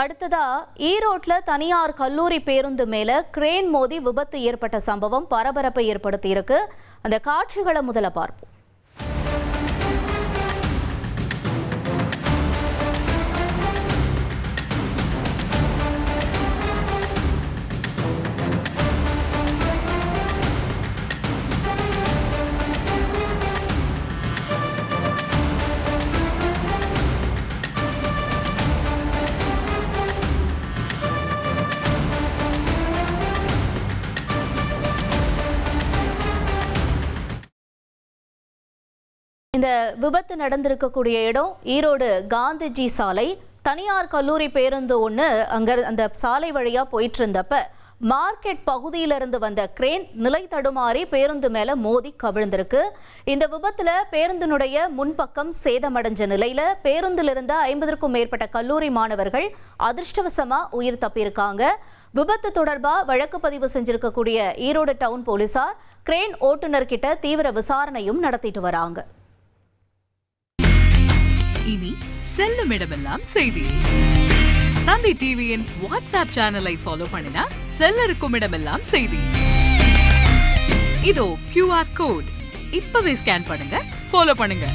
அடுத்ததா ஈரோட்ல தனியார் கல்லூரி பேருந்து மேல கிரேன் மோதி விபத்து ஏற்பட்ட சம்பவம் பரபரப்பை ஏற்படுத்தி இருக்கு. அந்த காட்சிகளை முதல்ல பார்ப்போம். இந்த விபத்து நடந்திருக்கக்கூடிய இடம் ஈரோடு காந்திஜி சாலை. தனியார் கல்லூரி பேருந்து ஒன்று அந்த சாலை வழியா போயிட்டு இருந்தப்ப மார்க்கெட் பகுதியிலிருந்து வந்த கிரேன் நிலை தடுமாறி பேருந்து மேல மோதி கவிழ்ந்திருக்கு. இந்த விபத்துல பேருந்தினுடைய முன்பக்கம் சேதமடைஞ்ச நிலையில பேருந்தில் இருந்த 50க்கும் மேற்பட்ட கல்லூரி மாணவர்கள் அதிர்ஷ்டவசமா உயிர் தப்பியிருக்காங்க. விபத்து தொடர்பா வழக்கு பதிவு செஞ்சிருக்கக்கூடிய ஈரோடு டவுன் போலீசார் கிரேன் ஓட்டுநர் கிட்ட தீவிர விசாரணையும் நடத்திட்டு வராங்க. இனி செல்லும் இடமெல்லாம் செய்தி. தந்தை டிவியின் வாட்ஸ்அப் சேனலை ஃபாலோ பண்ணினா செல்லருக்கும் இடமெல்லாம் செய்தி. இதோ QR கோட் இப்பவே ஸ்கேன் பண்ணுங்க, ஃபாலோ பண்ணுங்க.